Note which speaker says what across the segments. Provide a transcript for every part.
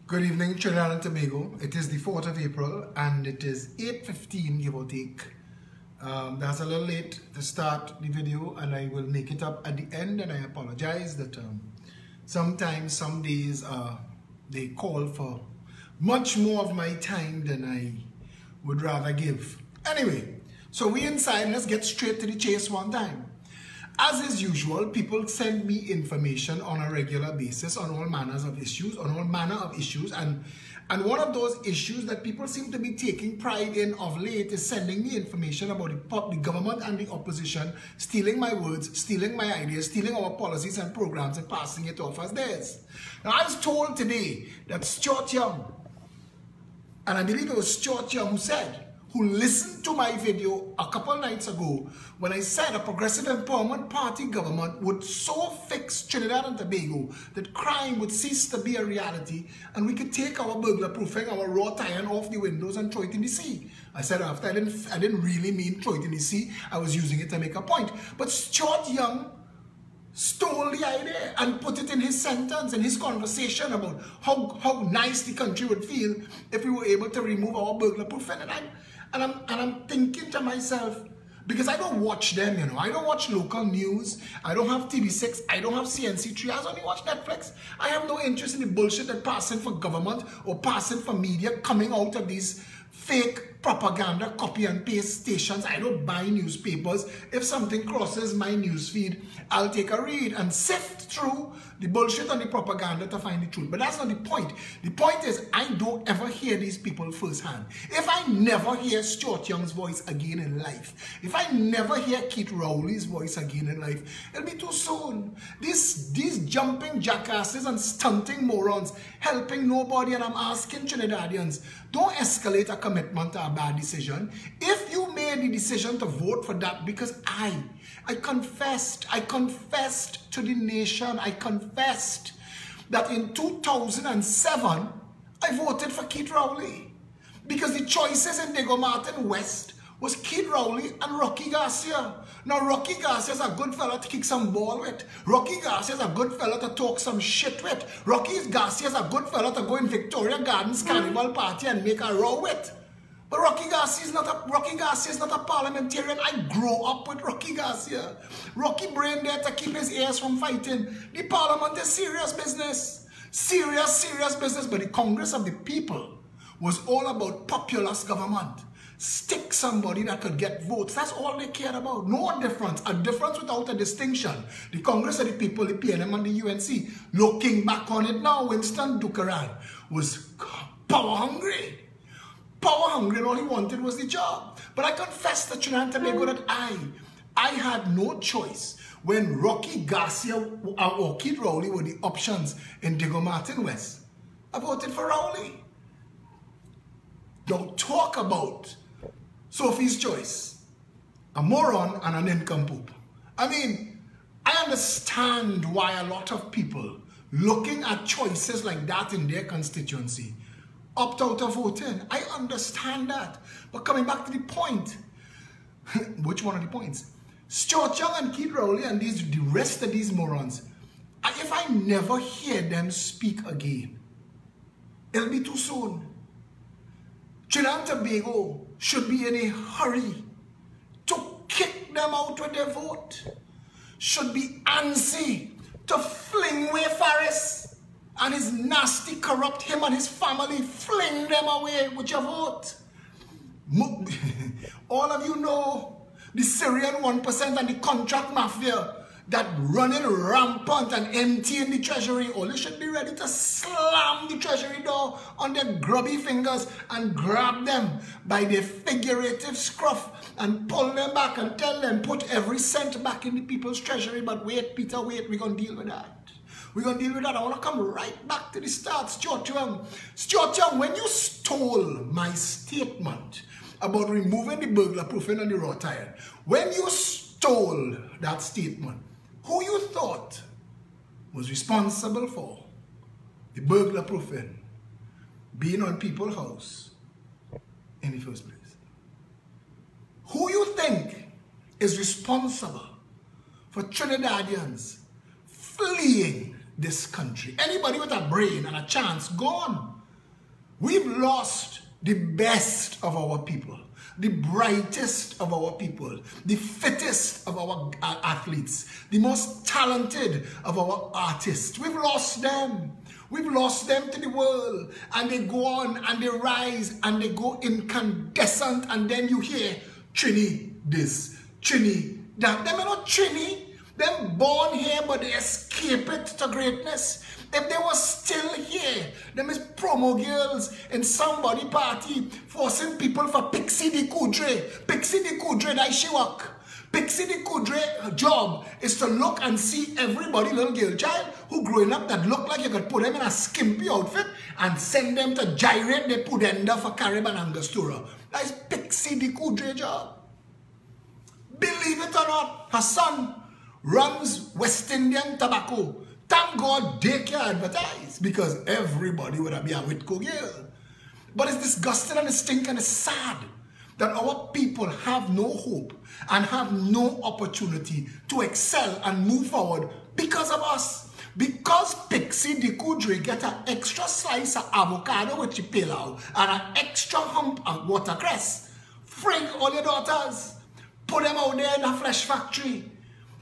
Speaker 1: Good evening, Trinidad and Tobago. It is the 4th of April and it is 8:15, give or take. That's a little late to start the video and I will make it up at the end, and I apologize that sometimes, some days, they call for much more of my time than I would rather give. Anyway, so we inside, let's get straight to the chase one time. As is usual, people send me information on a regular basis on all manners of issues, and one of those issues that people seem to be taking pride in of late is sending me information about the government and the opposition stealing my words, stealing my ideas, stealing our policies and programs and passing it off as theirs. Now, I was told today that Stuart Young, and I believe it was Stuart Young who listened to my video a couple nights ago when I said a Progressive Empowerment Party government would so fix Trinidad and Tobago that crime would cease to be a reality and we could take our burglar proofing, our wrought iron off the windows and throw it in the sea. I said after, I didn't really mean throw it in the sea. I was using it to make a point. But Stuart Young stole the idea and put it in his sentence, in his conversation about how nice the country would feel if we were able to remove our burglar proofing. And I'm thinking to myself, because I don't watch them, I don't watch local news, I don't have TV6, I don't have CNC3, I only watch Netflix. I have no interest in the bullshit that passing for government or passing for media coming out of these fake propaganda copy and paste stations. I don't buy newspapers. If something crosses my newsfeed, I'll take a read and sift through the bullshit and the propaganda to find the truth. But that's not the point. The point is, I don't ever hear these people firsthand. If I never hear Stuart Young's voice again in life, if I never hear Keith Rowley's voice again in life, it'll be too soon. These jumping jackasses and stunting morons helping nobody, and I'm asking Trinidadians, don't escalate a commitment to a bad decision. If you made the decision to vote for that, because I confessed to the nation, I confessed that in 2007, I voted for Keith Rowley. Because the choices in Diego Martin West was Keith Rowley and Rocky Garcia. Now, Rocky Garcia is a good fella to kick some ball with. Rocky Garcia is a good fella to talk some shit with. Rocky Garcia is a good fella to go in Victoria Gardens Carnival Party and make a row with. But Rocky Garcia is not a parliamentarian. I grew up with Rocky Garcia. Rocky brain there to keep his ears from fighting. The parliament is serious business. Serious business. But the Congress of the People was all about populist government. Stick somebody that could get votes. That's all they cared about. No difference. A difference without a distinction. The Congress of the People, the PNM and the UNC. Looking back on it now, Winston Dukaran was power hungry. Power hungry, and all he wanted was the job. But I confess to Trinidad and Tobago that I had no choice when Rocky Garcia or Keith Rowley were the options in Diego Martin West. I voted for Rowley. Don't talk about Sophie's Choice, a moron and an nincompoop. I mean, I understand why a lot of people looking at choices like that in their constituency opt out of voting. I understand that. But coming back to the point, which one of the points? Stuart Young and Keith Rowley and the rest of these morons, if I never hear them speak again, it'll be too soon. Trinidad and Tobago should be in a hurry to kick them out with their vote. Should be antsy to fling away Faris and his nasty, corrupt, him and his family, fling them away with your vote. All of you know the Syrian 1% and the contract mafia that running rampant and emptying the treasury. All they should be ready to slam the treasury door on their grubby fingers and grab them by their figurative scruff and pull them back and tell them, put every cent back in the people's treasury. But wait, Peter, wait, we're going to deal with that. We're going to deal with that. I want to come right back to the start. Stuart Young. Stuart Young, when you stole my statement about removing the burglar proofing and the wrought iron, when you stole that statement, who you thought was responsible for the burglar proofing being on people's house in the first place? Who you think is responsible for Trinidadians fleeing this country. Anybody with a brain and a chance, gone. We've lost the best of our people, the brightest of our people, the fittest of our athletes, the most talented of our artists. We've lost them. We've lost them to the world, and they go on and they rise and they go incandescent, and then you hear Trini this, Trini that. Them are not Trini. Them born here, but they escape it to greatness. If they were still here, them is promo girls in somebody party forcing people for Pixie de Coudray. Pixie de Coudray, that she work. Pixie de Coudray job is to look and see everybody, little girl child, who growing up that look like you could put them in a skimpy outfit and send them to gyrate the pudenda for Carib and Angostura. That is Pixie de Coudray job. Believe it or not, her son runs West Indian Tobacco. Thank God they can advertise, because everybody would be a Whitco girl. But it's disgusting and it's stinking and it's sad that our people have no hope and have no opportunity to excel and move forward because of us. Because Pixie de Coudray get an extra slice of avocado with chipilau and an extra hump of watercress. Frig all your daughters. Put them out there in a flesh factory.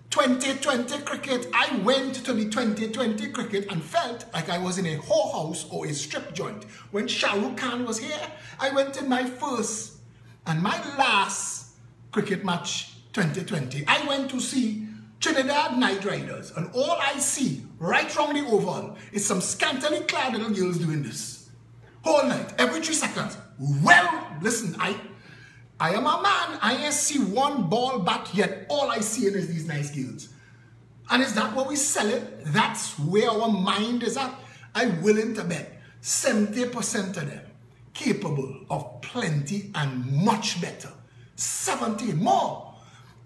Speaker 1: 2020 cricket, I went to the 2020 cricket and felt like I was in a whorehouse or a strip joint. When Shah Rukh Khan was here, I went in my first and my last cricket match 2020. I went to see Trinidad Knight Riders, and all I see right from the oval is some scantily clad little girls doing this. Whole night, every 3 seconds. Well, listen, I am a man. I ain't see one ball bat yet. All I see is these nice girls. And is that what we sell it? That's where our mind is at. I'm willing to bet 70% of them capable of plenty and much better. 70 more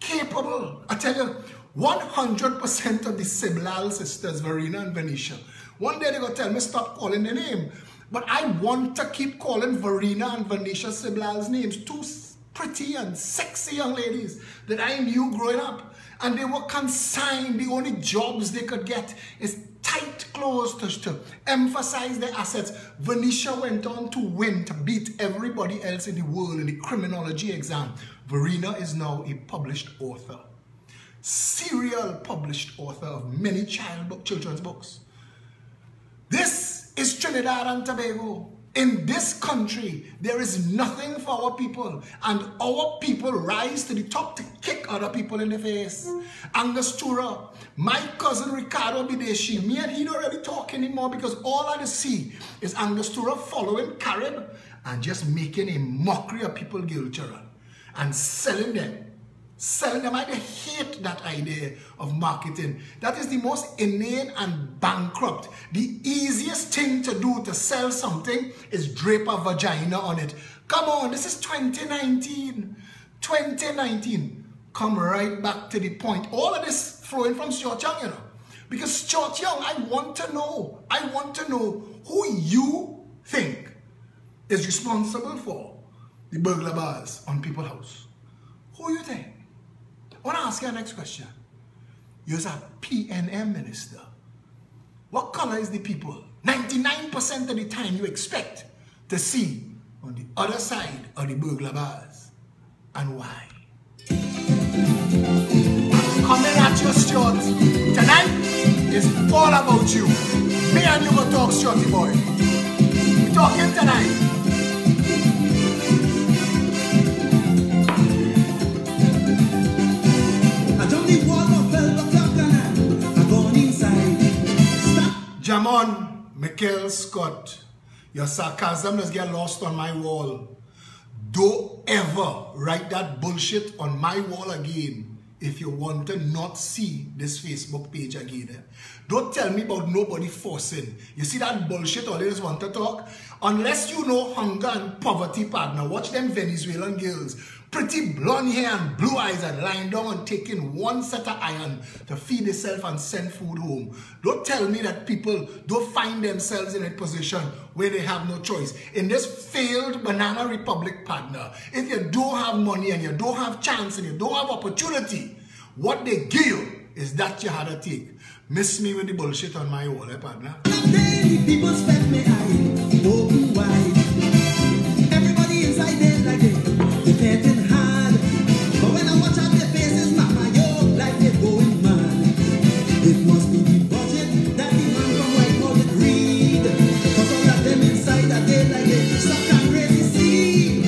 Speaker 1: capable. I tell you, 100% of the Siblal sisters, Verena and Venetia, one day they're going to tell me stop calling their name. But I want to keep calling Verena and Venetia Siblal's names. Two pretty and sexy young ladies that I knew growing up, and they were consigned. The only jobs they could get is tight clothes to emphasize their assets. Venetia went on to win, to beat everybody else in the world in the criminology exam. Verena is now a published author, serial published author of many children's books. This is Trinidad and Tobago. In this country, there is nothing for our people, and our people rise to the top to kick other people in the face. Angostura, my cousin Ricardo Bideshi, me and he don't really talk anymore, because all I see is Angostura following Carib and just making a mockery of people girl children and selling them. I hate that idea of marketing. That is the most inane and bankrupt. The easiest thing to do to sell something is drape a vagina on it. Come on, this is 2019. 2019. Come right back to the point. All of this flowing from Stuart Young, you know. Because Stuart Young, I want to know who you think is responsible for the burglar bars on People's House. Who you think? I want to ask you the next question. You're a PNM minister. What color is the people 99% of the time you expect to see on the other side of the burglar bars? And why? Coming at you, Stuart. Tonight is all about you. Me and you go talk, Stuarty boy. We're talking tonight. Jamon Michael Scott, your sarcasm does get lost on my wall. Don't ever write that bullshit on my wall again if you want to not see this Facebook page again. Don't tell me about nobody forcing. You see that bullshit all you just want to talk? Unless you know hunger and poverty, partner, watch them Venezuelan girls. Pretty blonde hair and blue eyes and lying down and taking one set of iron to feed themselves and send food home. Don't tell me that people don't find themselves in a position where they have no choice. In this failed banana republic, partner, if you don't have money and you don't have chance and you don't have opportunity, what they give you is that you had to take. Miss me with the bullshit on my wall, partner.
Speaker 2: People spend me eye open wide. Everybody inside there like they're getting hard. But when I watch out their faces, mama, yo, like they're going mad. It must be the budget that the man from White House would read. Cause all of them inside that they like they suck and really see.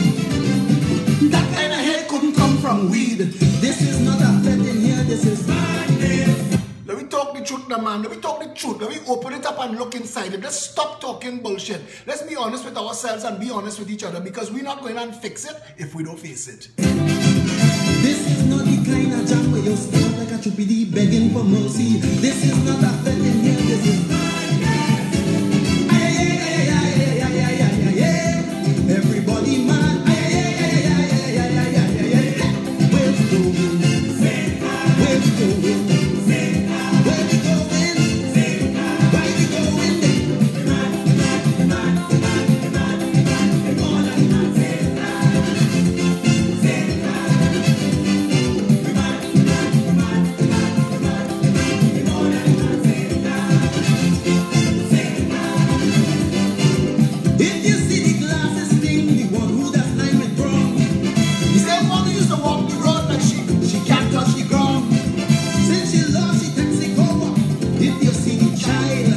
Speaker 2: That kind of hair couldn't come from weed. This is not a fed in here, this is madness.
Speaker 1: Let me talk the truth now, man. Let me talk the truth. Let me open it up and look inside it. Let's stop talking bullshit. Let's be honest with ourselves and be honest with each other, because we're not going to fix it if we don't face it.
Speaker 2: This is not the kind of jam where you stand like a chupidi begging for mercy. This is not a fed in here, this is madness. Everybody mad. Where's the going? Where's the going? Where we going? Why we going If you see the glasses thing, the one who does line with wrong, the same one who used to walk the road like she can't touch the ground. Since she lost, she takes it over. If you see the child,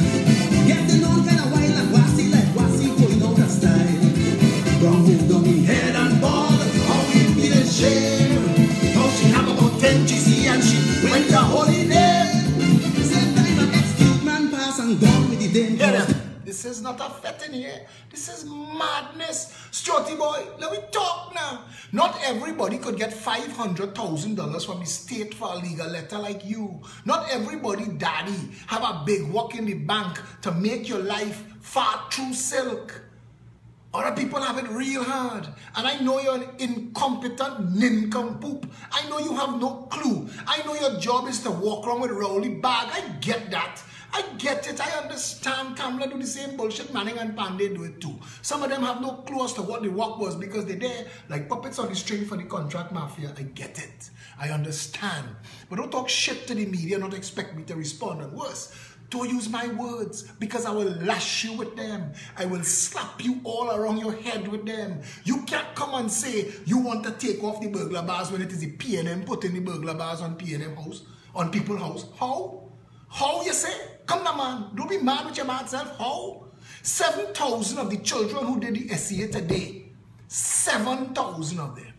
Speaker 2: getting on kind of wild and wassy like wassy going out of style. Wrong move down the head and ball, how we feel shame. How she have about 10 GC and she went to holiday. Same time an ex-cute man pass and gone with the danger.
Speaker 1: Yeah, this is not a fet in here. This is madness. Strutty boy, let me talk now. Not everybody could get $500,000 from the state for a legal letter like you. Not everybody, daddy, have a big walk in the bank to make your life far through silk. Other people have it real hard. And I know you're an incompetent nincompoop. I know you have no clue. I know your job is to walk around with a Rowley bag. I get that. I get it. I understand. Kamla do the same bullshit. Manning and Pandey do it too. Some of them have no clue as to what the work was because they're there like puppets on the string for the contract mafia. I get it. I understand. But don't talk shit to the media and not expect me to respond. And worse, don't use my words because I will lash you with them. I will slap you all around your head with them. You can't come and say you want to take off the burglar bars when it is the PNM putting the burglar bars on PNM house, on people's house. How? How you say? Come now, man. Don't be mad with your mad self. How? 7,000 of the children who did the SEA today, 7,000 of them.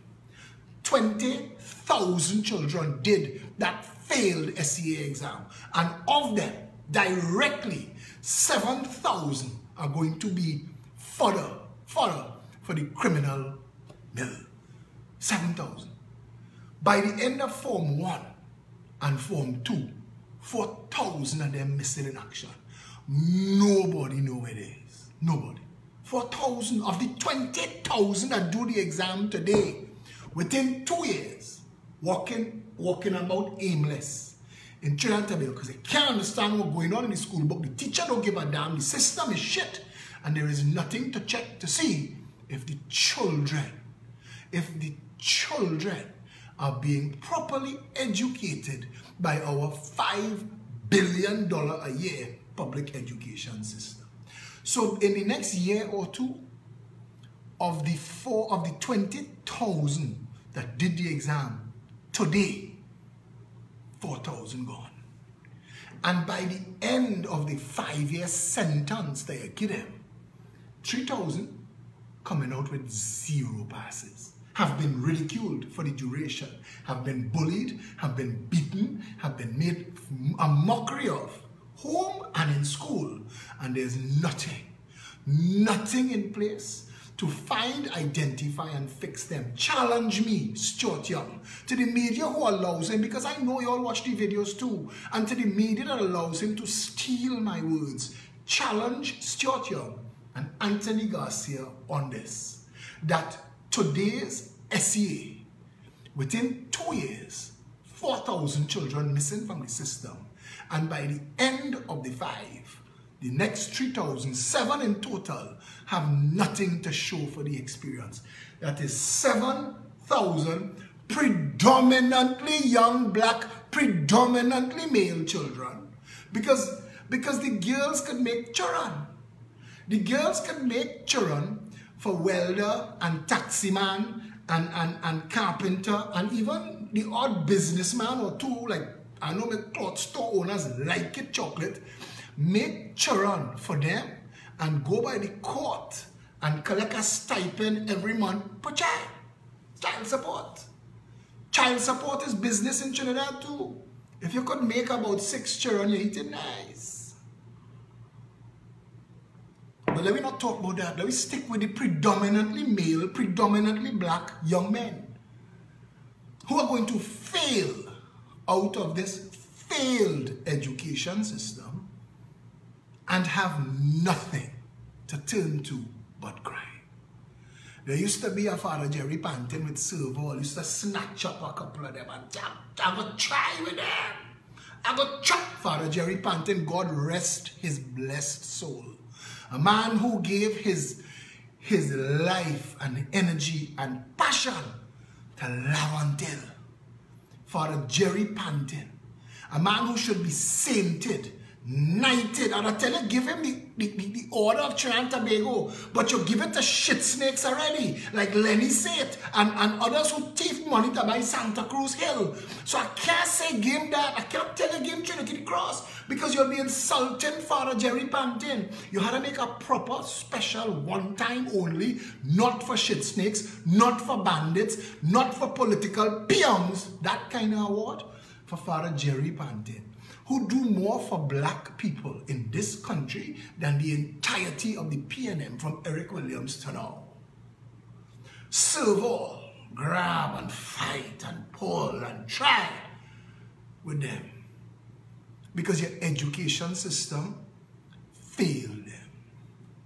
Speaker 1: 20,000 children did that failed SEA exam. And of them, directly, 7,000 are going to be fodder for the criminal mill. 7,000. By the end of Form 1 and Form 2, 4,000 of them missing in action. Nobody know where it is. Nobody. 4,000 of the 20,000 that do the exam today, within 2 years, walking about aimless in Trinidad and Tobago because they can't understand what's going on in the school book. The teacher don't give a damn. The system is shit. And there is nothing to check to see if the children are being properly educated by our $5 billion a year public education system. So in the next year or two, of the 20,000 that did the exam today, 4,000 gone. And by the end of the 5-year sentence they give them, 3,000 coming out with 0 passes, have been ridiculed for the duration, have been bullied, have been beaten, have been made a mockery of, home and in school. And there's nothing in place to find, identify, and fix them. Challenge me, Stuart Young, to the media who allows him, because I know you all watch the videos too, and to the media that allows him to steal my words. Challenge Stuart Young and Anthony Garcia on this, that today's SEA, within 2 years, 4,000 children missing from the system, and by the end of the 5, the next 3,007 in total have nothing to show for the experience. That is 7,000 predominantly young black, predominantly male children Because the girls could make children. The girls could make children for welder and taximan and carpenter and even the odd businessman or two, like I know my cloth store owners like it chocolate, make children for them and go by the court and collect a stipend every month per child. Child support. Child support is business in Trinidad too. If you could make about 6 children, you're eating nice. But let me not talk about that. Let me stick with the predominantly male, predominantly black young men who are going to fail out of this failed education system and have nothing to turn to but crime. There used to be a Father Jerry Pantin with Servo. Used to snatch up a couple of them and I would try with them. I would chop Father Jerry Pantin, God rest his blessed soul. A man who gave his life and energy and passion to Laventille. Father Jerry Pantin. A man who should be sainted, knighted. And I tell you, give him the order of Trinidad and Tobago, but you give it to shit snakes already, like Lenny said, and others who thief money to buy Santa Cruz Hill. So I can't say game that. I can't tell you game Trinity Cross because you'll be insulting Father Jerry Pantin. You had to make a proper, special, one time only, not for shit snakes, not for bandits, not for political peons, that kind of award for Father Jerry Pantin, who do more for black people in this country than the entirety of the PNM from Eric Williams to now. Serve all, grab and fight and pull and try with them. Because your education system failed them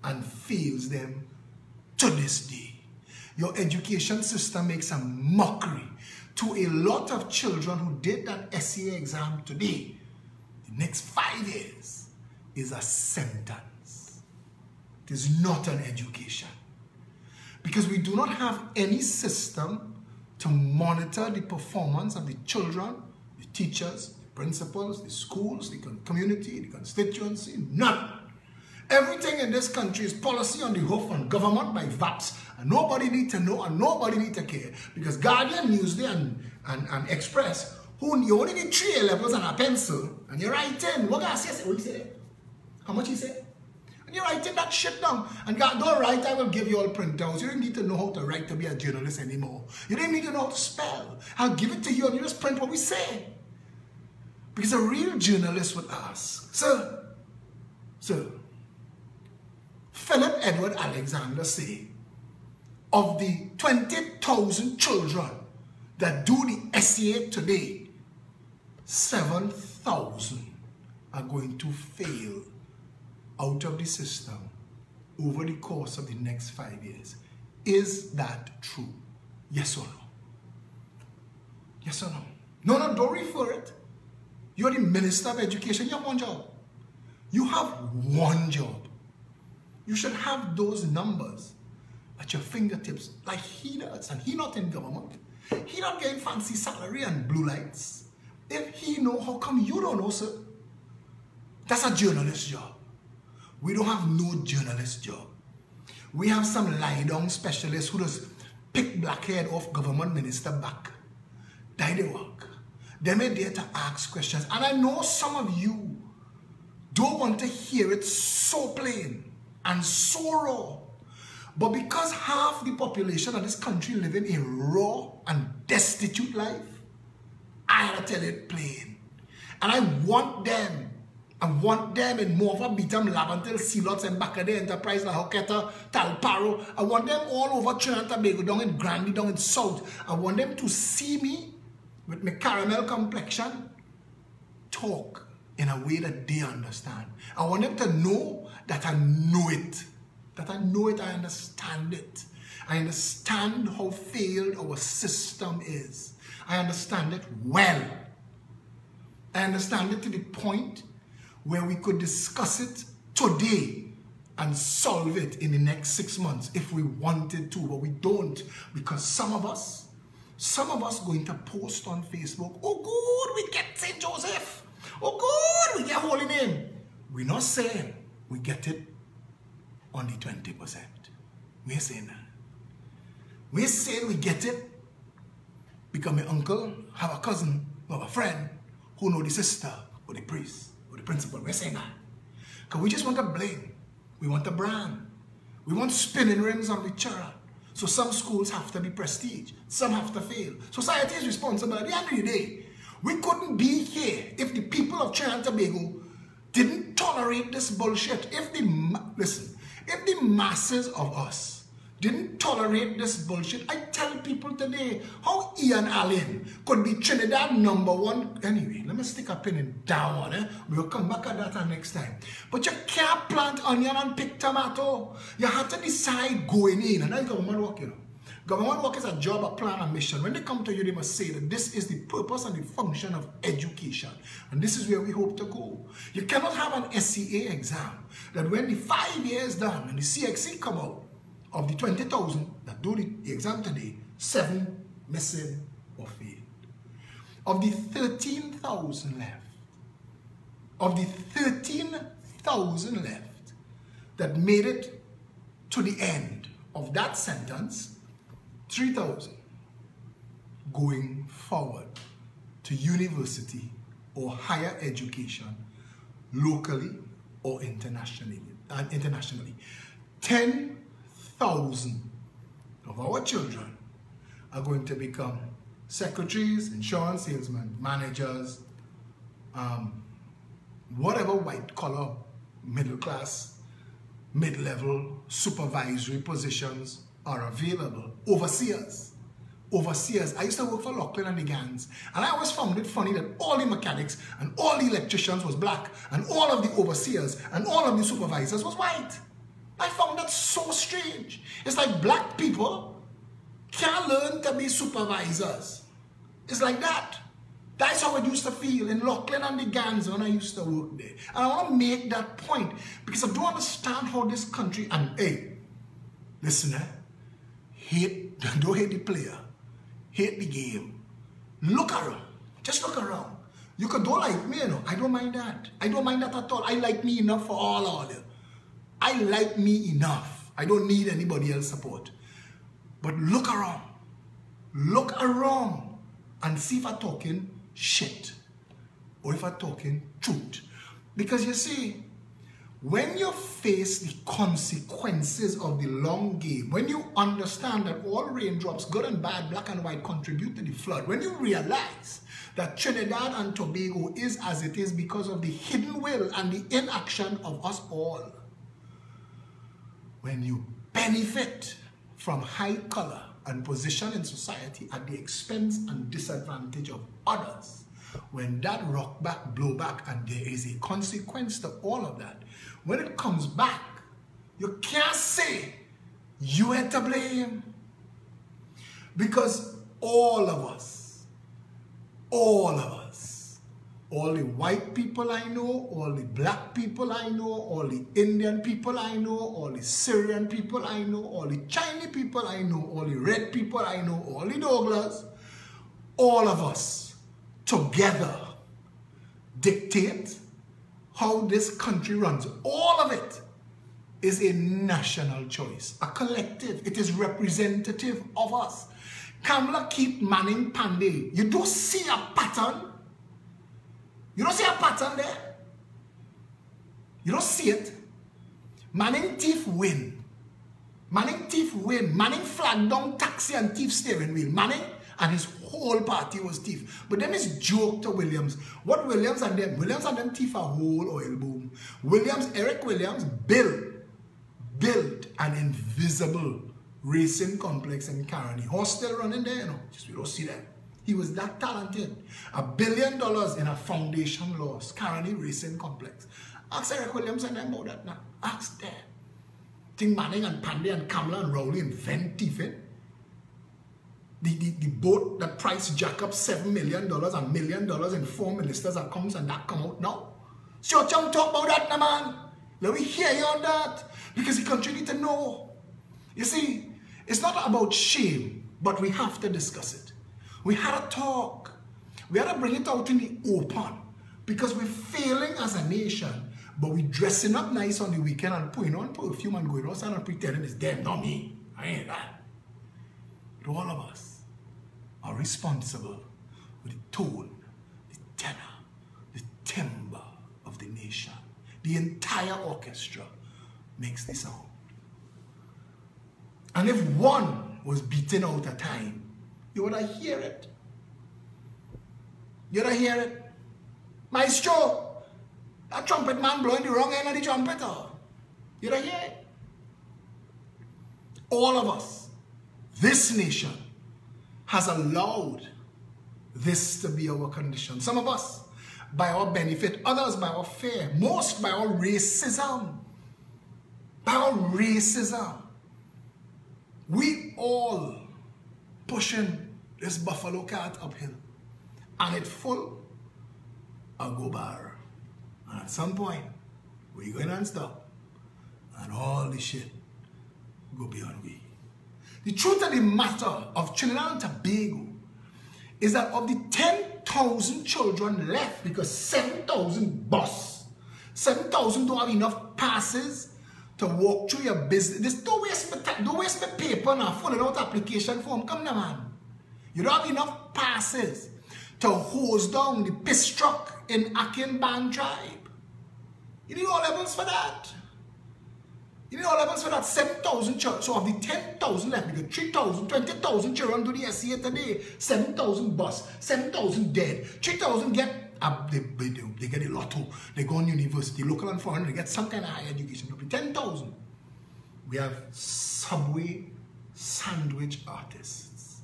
Speaker 1: and fails them to this day. Your education system makes a mockery to a lot of children who did that SCA exam today. The next 5 years is a sentence. It is not an education. Because we do not have any system to monitor the performance of the children, the teachers, the principals, the schools, the community, the constituency, none. Everything in this country is policy on the hoof and government by VAPs, and nobody need to know and nobody need to care. Because Guardian, Newsday, and Express, who you only need 3 A-levels and a pencil, and you're writing, what guy says? What do you say? How much he say? And you're writing that shit down. And God, don't write, I will give you all printouts. You don't need to know how to write to be a journalist anymore. You don't need to know how to spell. I'll give it to you and you just print what we say. Because a real journalist would ask, Sir, Philip Edward Alexander say, of the 20,000 children that do the SCA today, 7,000 are going to fail out of the system over the course of the next 5 years. Is that true? Yes or no? Yes or no? No, don't refer it. You're the Minister of Education. You have one job. You have one job. You should have those numbers at your fingertips like he does. And he not in government. He not getting fancy salary and blue lights. If he know, how come you don't know, sir? That's a journalist job. We don't have no journalist job. We have some lie-down specialists who just pick blackhead off government minister back. Die they work. They may dare to ask questions. And I know some of you don't want to hear it so plain and so raw. But because half the population of this country living a raw and destitute life, I had to tell it plain. And I want them in Morva, Beetham, Laventille, Sealots, and Bacadé Enterprise, La Hoqueta, Talparo. I want them all over Trinidad and Tobago, down in Granby, down in South. I want them to see me with my caramel complexion talk in a way that they understand. I want them to know that I know it. That I know it, I understand it. I understand how failed our system is. I understand it well. I understand it to the point where we could discuss it today and solve it in the next 6 months if we wanted to, but we don't, because some of us going to post on Facebook, oh good, we get St. Joseph. Oh good, we get holy name. We're not saying we get it on the 20%. We're saying that. We're saying we get it because my uncle have a cousin or a friend who know the sister or the priest or the principal. We're saying that. Because we just want to bling. We want a brand. We want spinning rims on the chariot. So some schools have to be prestige. Some have to fail. Society is responsible. At the end of the day, we couldn't be here if the people of Trinidad and Tobago didn't tolerate this bullshit. If the masses of us didn't tolerate this bullshit, I tell people today how Ian Allen could be Trinidad #1. Anyway, let me stick a pin in that one. We'll come back at that next time. But you can't plant onion and pick tomato. You have to decide going in. And that's government work, you know. Government work is a job, a plan, a mission. When they come to you, they must say that this is the purpose and the function of education. And this is where we hope to go. You cannot have an SCA exam that when the 5 years done and the CXC come out, of the 20,000 that do the exam today, 7 missing or failed. Of the 13,000 left, that made it to the end of that sentence, 3,000 going forward to university or higher education locally or internationally. 10,000 of our children are going to become secretaries, insurance salesmen, managers, whatever white collar, middle class, mid-level supervisory positions are available. Overseers. I used to work for Lachlan and the Gans, and I always found it funny that all the mechanics and all the electricians was black, and all of the overseers and all of the supervisors was white. I found that so strange. It's like black people can't learn to be supervisors. It's like that. That's how it used to feel in Lachlan and the Gans when I used to work there. And I want to make that point because I don't understand how this country, and hey, listen, don't hate the player, hate the game. Look around. Just look around. You could don't like me, you know. I don't mind that. I don't mind that at all. I like me enough for all of you. I like me enough. I don't need anybody else's support. But look around. Look around and see if I'm talking shit or if I'm talking truth. Because you see, when you face the consequences of the long game, when you understand that all raindrops, good and bad, black and white, contribute to the flood, when you realize that Trinidad and Tobago is as it is because of the hidden will and the inaction of us all, when you benefit from high color and position in society at the expense and disadvantage of others, when that rock back, blow back, and there is a consequence to all of that, when it comes back, you can't say you ain't to blame. Because all of us, all the white people I know, all the black people I know, all the Indian people I know, all the Syrian people I know, all the Chinese people I know, all the red people I know, all the Douglas, all of us together dictate how this country runs. All of it is a national choice, a collective. It is representative of us. Kamala keep Manning Pandey. You don't see a pattern. You don't see a pattern there. You don't see it. Manning thief win. Manning thief win. Manning flag down taxi and thief steering wheel. Manning and his whole party was thief. But then it's joke to Williams. What Williams and them thief a whole oil boom. Eric Williams built an invisible racing complex in Caroni. Horse still running there, you know. Just we don't see that. He was that talented. $1 billion in a foundation loss. Caroni Racing Complex. Ask Eric Williams and them about that now. Ask them. Think Manning and Pandey and Kamala and Rowley invent thieving. The boat that price jack up $7 million, $1 million in 4 ministers' accounts, and that come out now. So talk about that now, man. Let me hear you on that. Because the country need to know. You see, it's not about shame, but we have to discuss it. We had a talk. We had to bring it out in the open. Because we're failing as a nation, but we're dressing up nice on the weekend and putting on perfume and going outside and pretending it's them, not me. I ain't that. But all of us are responsible for the tone, the tenor, the timbre of the nation. The entire orchestra makes the sound. And if one was beaten out at time, you would hear it. You would hear it. Maestro, that trumpet man blowing the wrong end of the trumpeter. You would hear it. All of us, this nation, has allowed this to be our condition. Some of us, by our benefit, others by our fear, most by our racism. By our racism. We all pushing this buffalo cart uphill. And it's full of go bar. And at some point, we're going to stop. And all this shit go beyond we. The truth of the matter of Trinidad and Tobago is that of the 10,000 children left, because 7,000 bus, 7,000 don't have enough passes to walk through your business. Don't waste my paper now, filling out application form. Come now, man. You don't have enough passes to hose down the piss truck in Akin Band tribe. You need all levels for that. You need all levels for that. 7,000 children. So of the 10,000 left, because 3,000, 20,000 children do the SCA today. 7,000 bus, 7,000 dead. 3,000 get they get a lotto. They go on university, local and foreign. They get some kind of higher education. 10,000. We have Subway sandwich artists.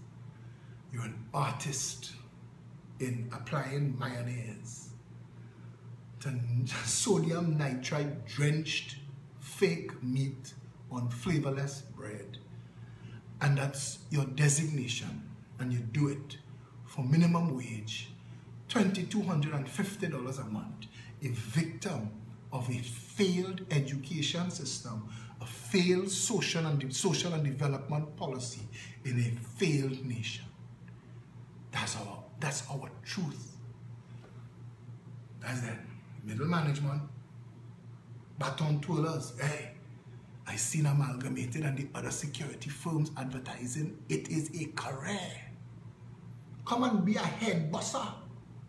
Speaker 1: You're an artist in applying mayonnaise to sodium nitrite drenched fake meat on flavorless bread. And that's your designation. And you do it for minimum wage, $2,250 a month. A victim of a failed education system, a failed social and development policy in a failed nation. That's our truth. That's that. Middle management, baton twirlers. Hey, I seen Amalgamated and the other security firms advertising it is a career. Come and be a head bosser.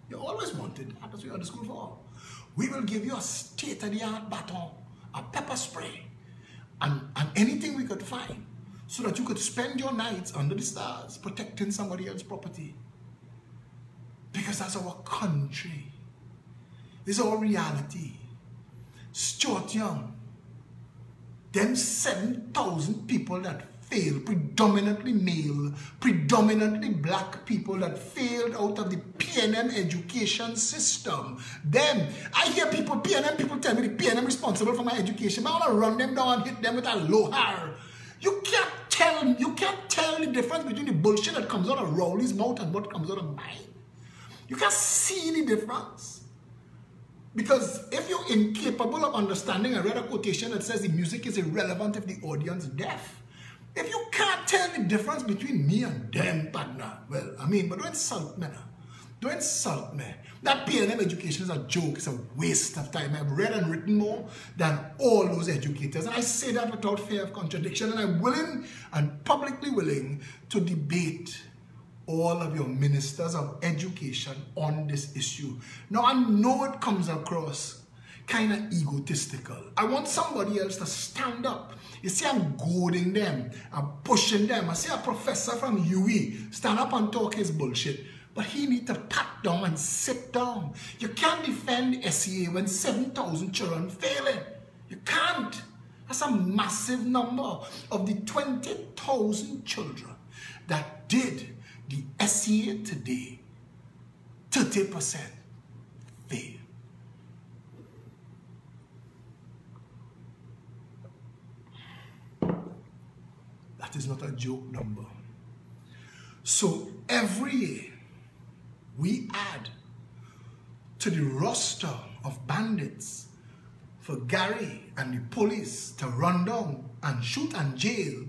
Speaker 1: You always wanted that. That's what you are to school for. We will give you a state-of-the-art baton, a pepper spray, and anything we could find, so that you could spend your nights under the stars protecting somebody else's property. Because that's our country. This is our reality. Stuart Young, them 7,000 people that failed, predominantly male, predominantly black people that failed out of the PNM education system. Them, I hear people, PNM people tell me the PNM responsible for my education. I want to run them down and hit them with a lohar. You can't tell the difference between the bullshit that comes out of Rowley's mouth and what comes out of mine. You can't see the difference. Because if you're incapable of understanding, I read a quotation that says the music is irrelevant if the audience is deaf. If you can't tell the difference between me and them, partner, well, I mean, but don't insult me now. Don't insult me. That PNM education is a joke. It's a waste of time. I've read and written more than all those educators. And I say that without fear of contradiction. And I'm willing and publicly willing to debate all of your ministers of education on this issue. Now, I know it comes across kind of egotistical. I want somebody else to stand up. You see, I'm goading them. I'm pushing them. I see a professor from UE stand up and talk his bullshit. But he needs to pat down and sit down. You can't defend SCA when 7,000 children failing. You can't. That's a massive number. Of the 20,000 children that did the SCA today, 30% fail. That is not a joke number. So every year, we add to the roster of bandits for Gary and the police to run down and shoot and jail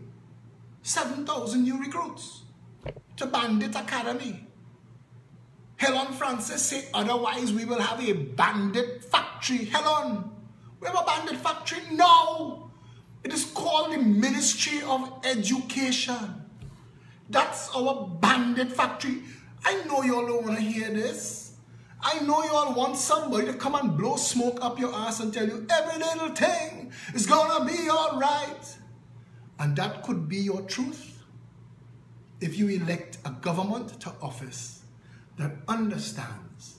Speaker 1: 7,000 new recruits to Bandit Academy. Helen Francis say otherwise we will have a bandit factory. Helen, we have a bandit factory? No. It is called the Ministry of Education. That's our bandit factory. I know you all don't want to hear this. I know you all want somebody to come and blow smoke up your ass and tell you every little thing is gonna be all right. And that could be your truth if you elect a government to office that understands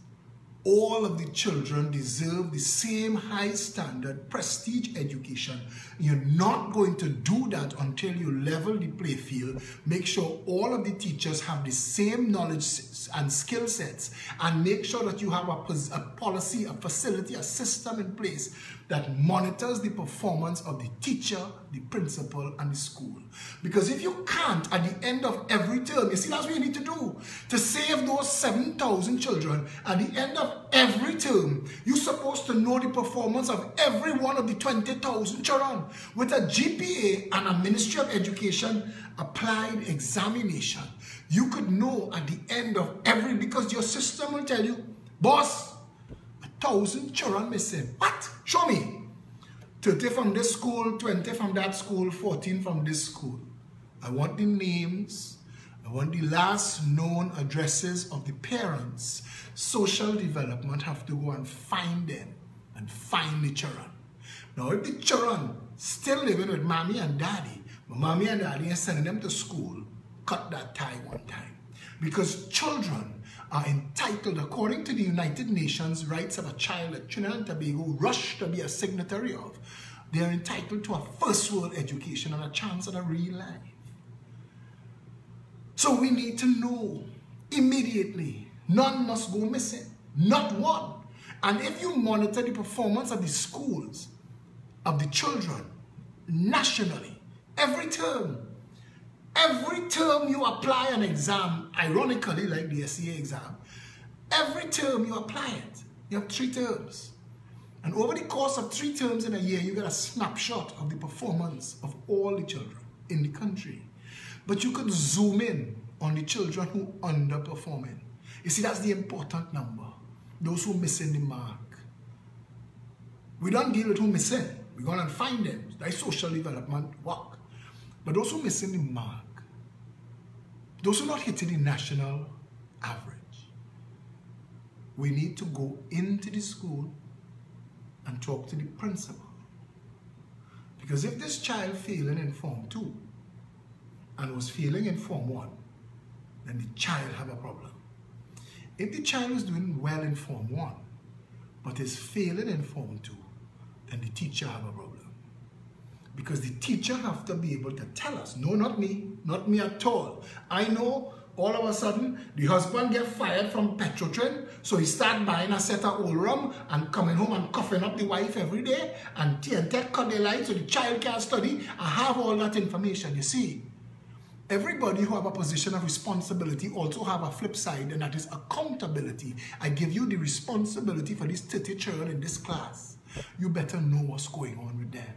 Speaker 1: all of the children deserve the same high standard prestige education. You're not going to do that until you level the play field, make sure all of the teachers have the same knowledge and skill sets, and make sure that you have a policy, a facility, a system in place that monitors the performance of the teacher, the principal, and the school. Because if you can't, at the end of every term, you see, that's what you need to do. To save those 7,000 children, at the end of every term, you're supposed to know the performance of every one of the 20,000 children with a GPA and a Ministry of Education applied examination. You could know at the end of every, because your system will tell you, boss, 1,000 children missing. What? Show me. 30 from this school, 20 from that school, 14 from this school. I want the names. I want the last known addresses of the parents. Social development have to go and find them and find the children. Now, if the children still living with mommy and daddy, but mommy and daddy are sending them to school, cut that tie one time. Because children are entitled, according to the United Nations Rights of a Child that Trinidad and Tobago rushed to be a signatory of, they are entitled to a first world education and a chance at a real life. So we need to know immediately, none must go missing, not one. And if you monitor the performance of the schools, of the children, nationally, every term you apply an exam, ironically like the SCA exam, every term you apply it. You have 3 terms. And over the course of 3 terms in a year, you get a snapshot of the performance of all the children in the country. But you could zoom in on the children who underperforming. You see, that's the important number. Those who missing the mark. We don't deal with who missing. We're going to find them. That's social development work. But those who missing the mark, those who not hitting the national average, we need to go into the school and talk to the principal. Because if this child failing in Form 2 and was failing in Form 1, then the child have a problem. If the child is doing well in Form 1, but is failing in Form 2, then the teacher have a problem. Because the teacher have to be able to tell us, no, not me at all. I know all of a sudden the husband get fired from Petrotrin, so he start buying a set of old rum and coming home and coughing up the wife every day, and TNT cut their light so the child can't study. I have all that information. You see, everybody who have a position of responsibility also have a flip side, and that is accountability. I give you the responsibility for these 30 children in this class. You better know what's going on with them.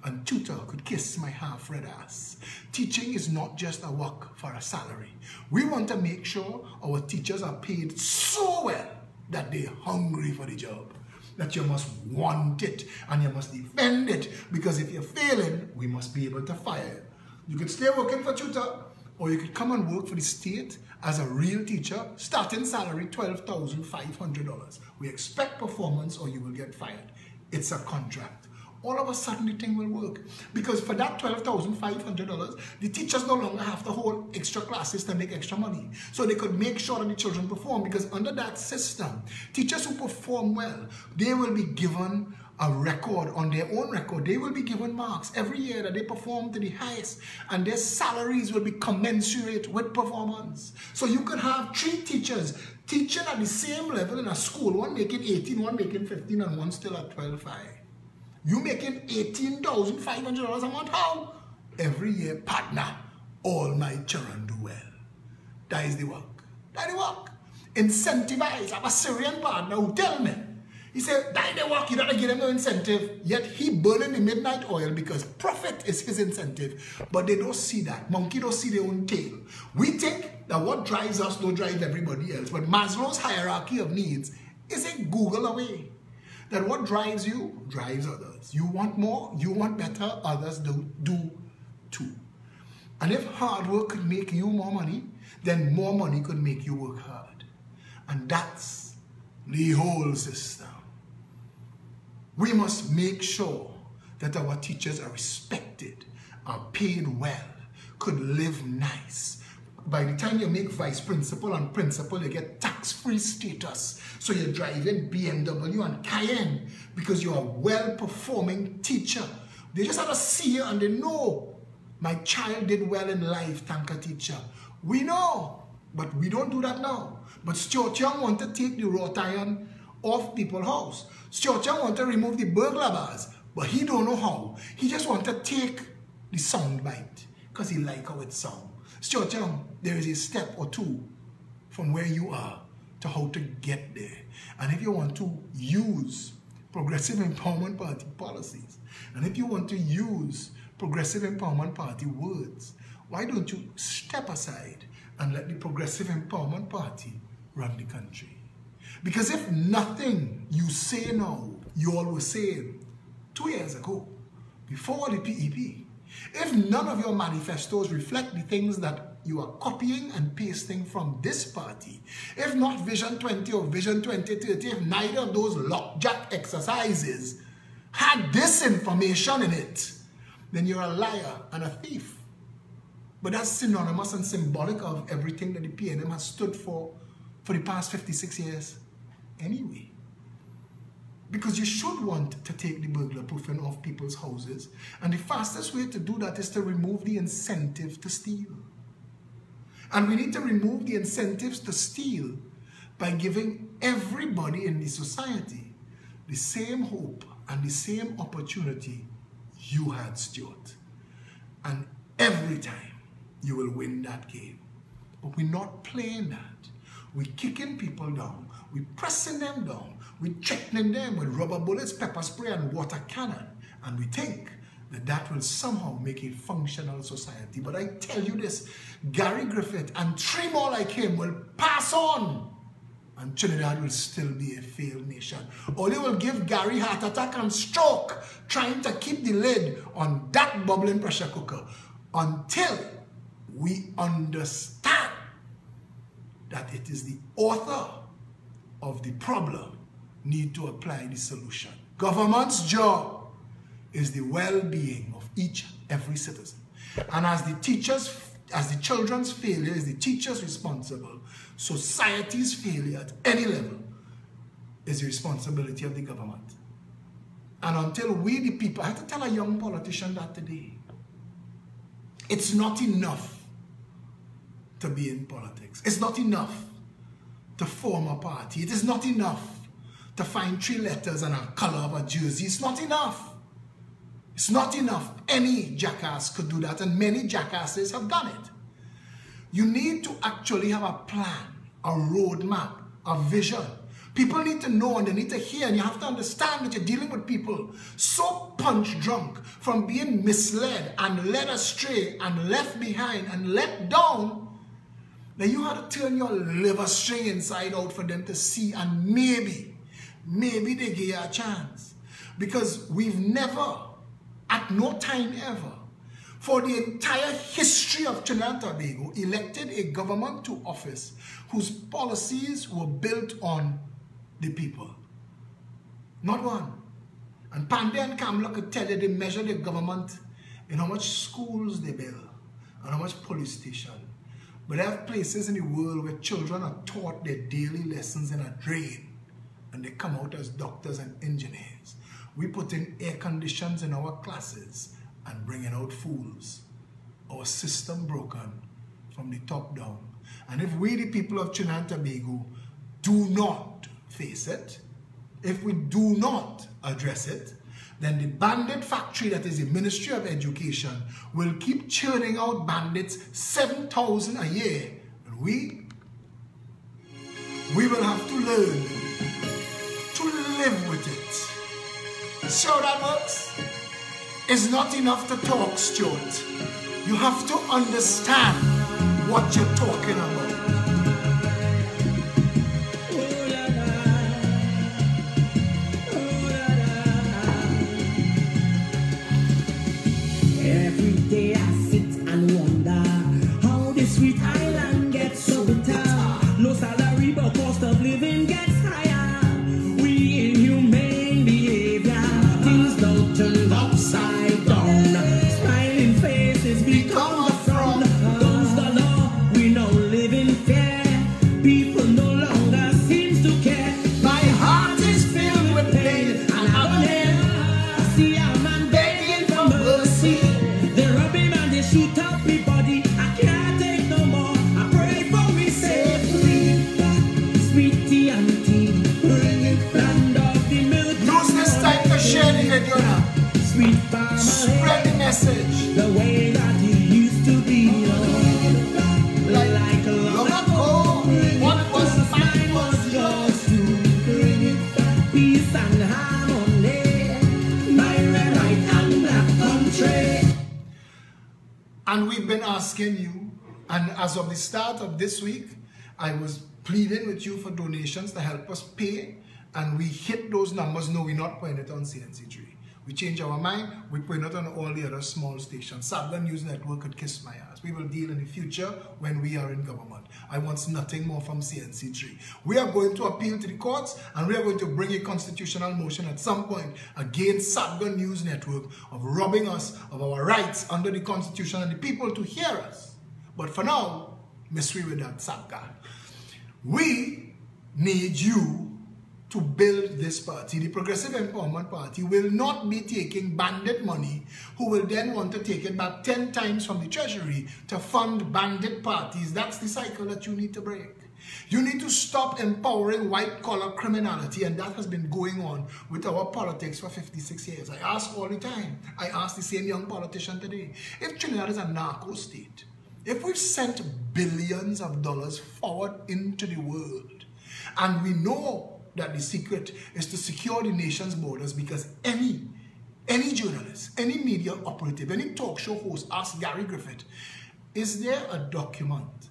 Speaker 1: And tutor could kiss my half-red ass. Teaching is not just a work for a salary. We want to make sure our teachers are paid so well that they're hungry for the job. That you must want it and you must defend it. Because if you're failing, we must be able to fire you. You could stay working for tutor, or you could come and work for the state as a real teacher, starting salary $12,500. We expect performance or you will get fired. It's a contract. All of a sudden the thing will work. Because for that $12,500, the teachers no longer have to hold extra classes to make extra money. So they could make sure that the children perform. Because under that system, teachers who perform well, they will be given a record, on their own record. They will be given marks every year that they perform to the highest. And their salaries will be commensurate with performance. So you could have 3 teachers teaching at the same level in a school. One making 18, one making 15, and one still at 12.5. You making $18,500 a month? How? Every year, partner, all my children do well. That is the work. That is the work. Incentivize. I have a Syrian partner who tell me, he said, that is the work, you don't give them no incentive. Yet he burning the midnight oil because profit is his incentive. But they don't see that. Monkey don't see their own tail. We think that what drives us don't drive everybody else. But Maslow's hierarchy of needs is a Google away. That what drives you drives others. You want more, you want better, others do too. And if hard work could make you more money, then more money could make you work hard. And that's the whole system. We must make sure that our teachers are respected, are paid well, could live nice. By the time you make vice principal and principal, you get tax-free status. So you're driving BMW and Cayenne because you're a well-performing teacher. They just have to see you and they know, my child did well in life, thank a teacher. We know, but we don't do that now. But Stuart Young want to take the wrought iron off people's house. Stuart Young want to remove the burglar bars, but he don't know how. He just want to take the sound bite because he like how it sound. Stuart Young, there is a step or two from where you are to how to get there. And if you want to use Progressive Empowerment Party policies, and if you want to use Progressive Empowerment Party words, why don't you step aside and let the Progressive Empowerment Party run the country? Because if nothing you say now, you all were saying 2 years ago, before the PEP, if none of your manifestos reflect the things that you are copying and pasting from this party, if not Vision 20 or Vision 2030, if neither of those lockjack exercises had this information in it, then you're a liar and a thief. But that's synonymous and symbolic of everything that the PNM has stood for the past 56 years anyway. Because you should want to take the burglar proofing off people's houses. And the fastest way to do that is to remove the incentive to steal. And we need to remove the incentives to steal by giving everybody in the society the same hope and the same opportunity you had, Stuart. And every time you will win that game. But we're not playing that. We're kicking people down. We're pressing them down. We're threatening them with rubber bullets, pepper spray, and water cannon. And we think that that will somehow make a functional society. But I tell you this, Gary Griffith and 3 more like him will pass on. And Trinidad will still be a failed nation. Or they will give Gary heart attack and stroke, trying to keep the lid on that bubbling pressure cooker until we understand that it is the author of the problem need to apply the solution. Government's job is the well-being of every citizen. And as the children's failure is the teacher's responsible, society's failure at any level is the responsibility of the government. And until we the people, I have to tell a young politician that today, it's not enough to be in politics. It's not enough to form a party. It is not enough to find 3 letters and a color of a jersey. It's not enough. It's not enough. Any jackass could do that, and many jackasses have done it. You need to actually have a plan, a roadmap, a vision. People need to know and they need to hear, and you have to understand that you're dealing with people so punch drunk from being misled and led astray and left behind and let down that you have to turn your liver string inside out for them to see, and maybe they give you a chance. Because we've never, at no time ever, for the entire history of Trinidad and Tobago, elected a government to office whose policies were built on the people. Not one. And Pandey and Kamla could tell you they measure the government in how much schools they build and how much police stations. But there are places in the world where children are taught their daily lessons in a drain and they come out as doctors and engineers. We put in air conditions in our classes and bringing out fools. Our system broken from the top down. And if we, the people of Trinidad and Tobago, do not face it, if we do not address it, then the bandit factory that is the Ministry of Education will keep churning out bandits 7,000 a year. And we will have to learn to live with it. See how that works? It's not enough to talk, Stuart. You have to understand what you're talking about.
Speaker 2: Every day I sit and wonder how this sweet island gets so bitter. Low salary but cost of living gets higher. We inhumane behavior, things don't turn upside down. Smiling faces become a frown. Against the law, we now live in fear. People no longer seems to care. My heart is filled with pain and agony. I see a man begging for mercy. They rob him and they shoot up me body. I can't take no more. I pray for me safely. Sweetie auntie, bring it land of the milk.
Speaker 1: Use this time to share the video now.
Speaker 2: Sweet family,
Speaker 1: Spread the message.
Speaker 2: the way that it used to be. Like a
Speaker 1: Long
Speaker 2: long
Speaker 1: ago, what was mine was yours.
Speaker 2: to bring it back, peace and harmony. My red, white, and black country.
Speaker 1: And we've been asking you, and as of the start of this week, I was pleading with you for donations to help us pay, and we hit those numbers. No, we're not putting it on CNC3. We change our mind, we put it on all the other small stations. Sabga News Network could kiss my ass. We will deal in the future when we are in government. I want nothing more from CNC3. We are going to appeal to the courts, and we are going to bring a constitutional motion at some point against Sabga News Network of robbing us of our rights under the Constitution and the people to hear us. But for now, mystery with that Sabga. We need you to build this party. The Progressive Empowerment Party will not be taking bandit money who will then want to take it back 10 times from the treasury to fund bandit parties. That's the cycle that you need to break. You need to stop empowering white-collar criminality, and that has been going on with our politics for 56 years. I ask all the time. I ask the same young politician today. If Trinidad is a narco state, if we've sent billions of dollars forward into the world, and we know that the secret is to secure the nation's borders, because any journalist, any media operative, any talk show host asks Gary Griffith, is there a document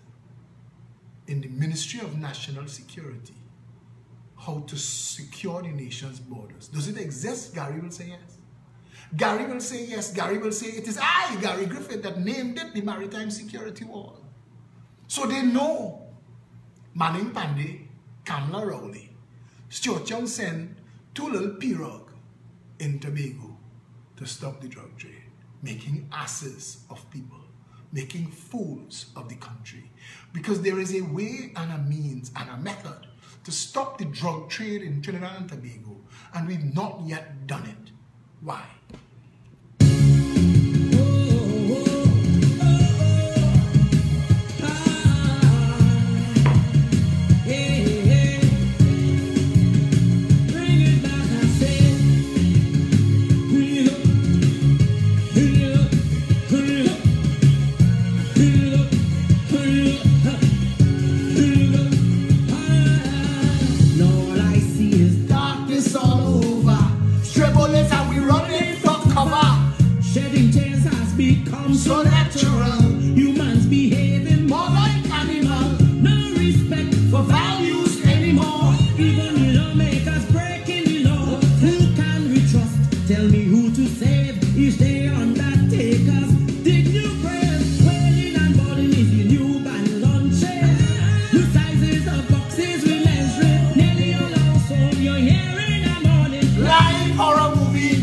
Speaker 1: in the Ministry of National Security how to secure the nation's borders? Does it exist? Gary will say yes. Gary will say yes. Gary will say it is I, Gary Griffith, that named it the Maritime Security Wall. So they know Manning Pandey, Kamala Rowley, Stuart Young sent two little pirogue in Tobago to stop the drug trade, making asses of people, making fools of the country. Because there is a way and a means and a method to stop the drug trade in Trinidad and Tobago, and we've not yet done it. Why?
Speaker 2: So natural, humans behaving more like animal. No respect for values anymore. Even the lawmakers breaking the law. Who can we trust? Tell me who to save. Is they undertakers? Dig new graves, wailing and boarding is the new band launching. New sizes of boxes we measure. Nearly all our soul you're here in the morning.
Speaker 1: Live horror movie.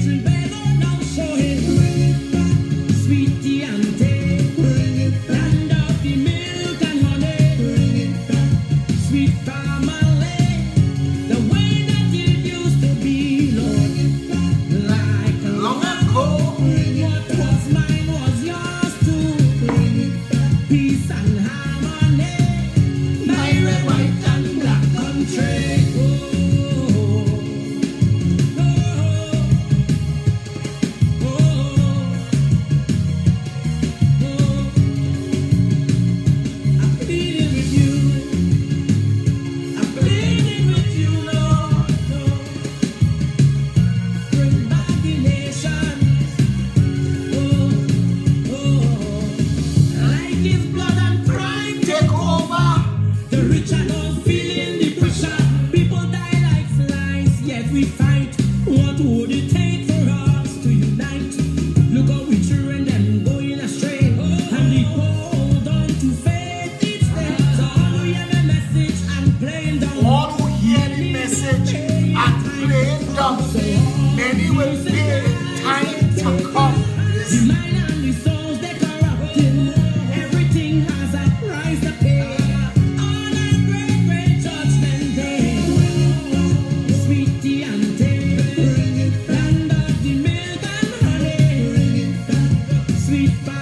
Speaker 2: sweet.